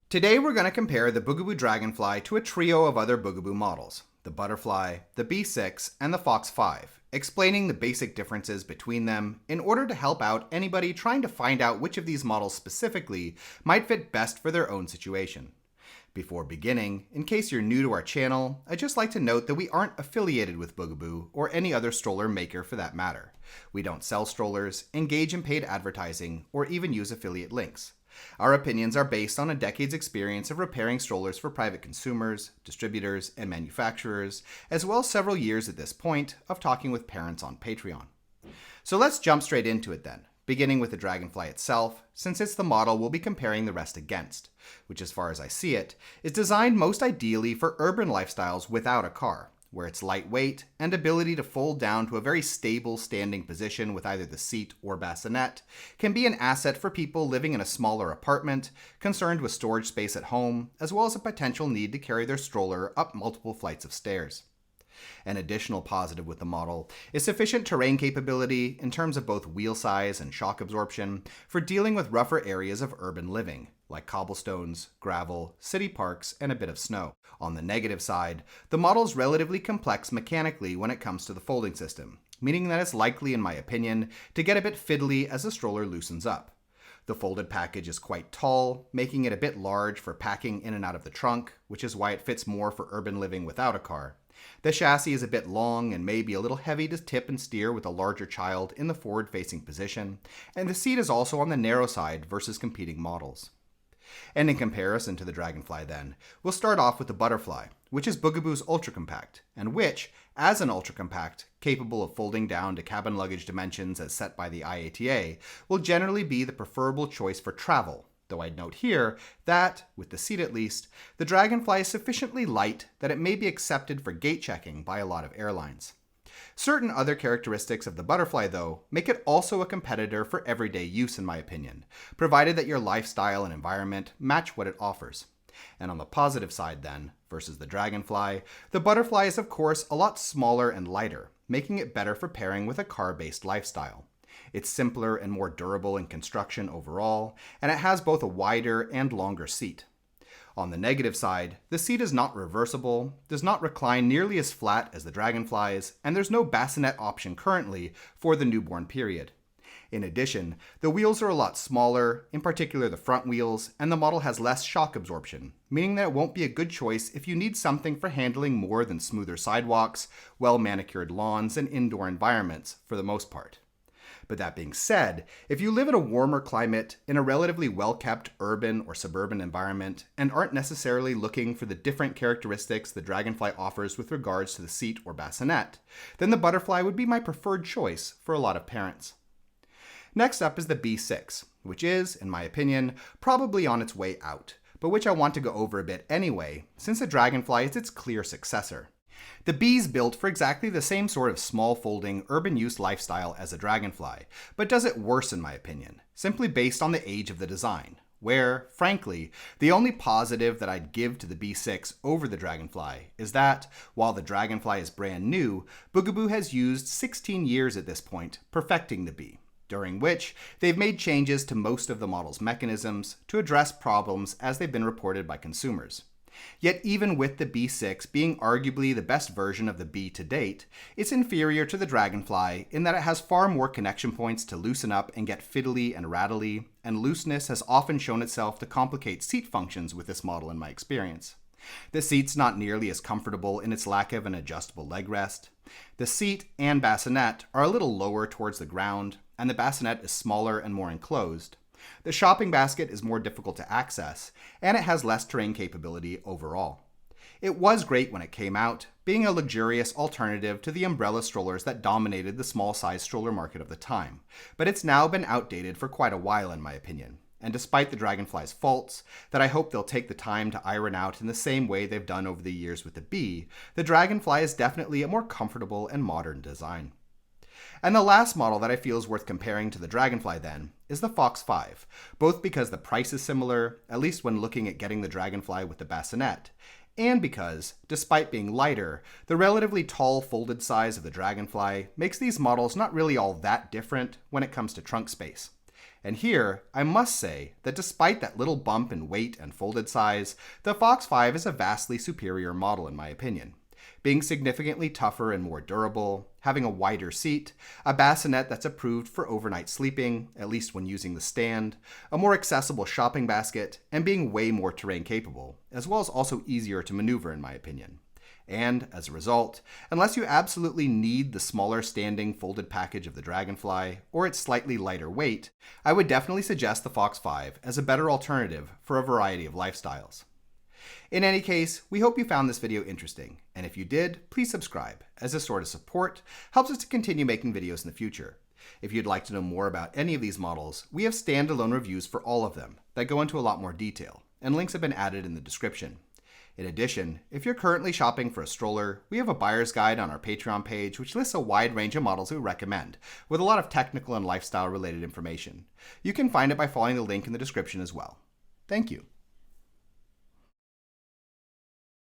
Today we're going to compare the Bugaboo Dragonfly to a trio of other Bugaboo models, the Butterfly, the Bee6, and the Fox5, explaining the basic differences between them in order to help out anybody trying to find out which of these models specifically might fit best for their own situation. Before beginning, in case you're new to our channel, I'd just like to note that we aren't affiliated with Bugaboo or any other stroller maker for that matter. We don't sell strollers, engage in paid advertising, or even use affiliate links. Our opinions are based on a decade's experience of repairing strollers for private consumers, distributors, and manufacturers, as well as several years at this point of talking with parents on Patreon. So let's jump straight into it then, beginning with the Dragonfly itself, since it's the model we'll be comparing the rest against, which as far as I see it, is designed most ideally for urban lifestyles without a car, where its lightweight and ability to fold down to a very stable standing position with either the seat or bassinet can be an asset for people living in a smaller apartment, concerned with storage space at home, as well as a potential need to carry their stroller up multiple flights of stairs. An additional positive with the model is sufficient terrain capability in terms of both wheel size and shock absorption for dealing with rougher areas of urban living, like cobblestones, gravel, city parks, and a bit of snow. On the negative side, the model is relatively complex mechanically when it comes to the folding system, meaning that it's likely, in my opinion, to get a bit fiddly as the stroller loosens up. The folded package is quite tall, making it a bit large for packing in and out of the trunk, which is why it fits more for urban living without a car. The chassis is a bit long and may be a little heavy to tip and steer with a larger child in the forward-facing position, and the seat is also on the narrow side versus competing models. And in comparison to the Dragonfly then, we'll start off with the Butterfly, which is Bugaboo's ultra-compact, and which, as an ultra-compact, capable of folding down to cabin luggage dimensions as set by the IATA, will generally be the preferable choice for travel. Though I'd note here that, with the seat at least, the Dragonfly is sufficiently light that it may be accepted for gate checking by a lot of airlines. Certain other characteristics of the Butterfly, though, make it also a competitor for everyday use in my opinion, provided that your lifestyle and environment match what it offers. And on the positive side then, versus the Dragonfly, the Butterfly is of course a lot smaller and lighter, making it better for pairing with a car-based lifestyle. It's simpler and more durable in construction overall, and it has both a wider and longer seat. On the negative side, the seat is not reversible, does not recline nearly as flat as the Dragonfly's, and there's no bassinet option currently for the newborn period. In addition, the wheels are a lot smaller, in particular the front wheels, and the model has less shock absorption, meaning that it won't be a good choice if you need something for handling more than smoother sidewalks, well-manicured lawns, and indoor environments for the most part. But that being said, if you live in a warmer climate, in a relatively well-kept urban or suburban environment, and aren't necessarily looking for the different characteristics the Dragonfly offers with regards to the seat or bassinet, then the Butterfly would be my preferred choice for a lot of parents. Next up is the Bee6, which is, in my opinion, probably on its way out, but which I want to go over a bit anyway, since the Dragonfly is its clear successor. The Bee's built for exactly the same sort of small folding, urban use lifestyle as the Dragonfly, but does it worse in my opinion, simply based on the age of the design, where, frankly, the only positive that I'd give to the Bee6 over the Dragonfly is that, while the Dragonfly is brand new, Bugaboo has used 16 years at this point perfecting the Bee, during which they've made changes to most of the model's mechanisms to address problems as they've been reported by consumers. Yet even with the Bee6 being arguably the best version of the Bee to date, it's inferior to the Dragonfly in that it has far more connection points to loosen up and get fiddly and rattly, and looseness has often shown itself to complicate seat functions with this model in my experience. The seat's not nearly as comfortable in its lack of an adjustable leg rest. The seat and bassinet are a little lower towards the ground, and the bassinet is smaller and more enclosed. The shopping basket is more difficult to access, and it has less terrain capability overall. It was great when it came out, being a luxurious alternative to the umbrella strollers that dominated the small-size stroller market of the time, but it's now been outdated for quite a while in my opinion. And despite the Dragonfly's faults, that I hope they'll take the time to iron out in the same way they've done over the years with the Bee, the Dragonfly is definitely a more comfortable and modern design. And the last model that I feel is worth comparing to the Dragonfly then is the Fox5, both because the price is similar, at least when looking at getting the Dragonfly with the bassinet, and because, despite being lighter, the relatively tall folded size of the Dragonfly makes these models not really all that different when it comes to trunk space. And here, I must say that despite that little bump in weight and folded size, the Fox5 is a vastly superior model in my opinion. Being significantly tougher and more durable, having a wider seat, a bassinet that's approved for overnight sleeping, at least when using the stand, a more accessible shopping basket, and being way more terrain capable, as well as also easier to maneuver in my opinion. And, as a result, unless you absolutely need the smaller standing folded package of the Dragonfly, or its slightly lighter weight, I would definitely suggest the Fox5 as a better alternative for a variety of lifestyles. In any case, we hope you found this video interesting, and if you did, please subscribe, as this sort of support helps us to continue making videos in the future. If you'd like to know more about any of these models, we have standalone reviews for all of them that go into a lot more detail, and links have been added in the description. In addition, if you're currently shopping for a stroller, we have a buyer's guide on our Patreon page which lists a wide range of models we recommend, with a lot of technical and lifestyle related information. You can find it by following the link in the description as well. Thank you.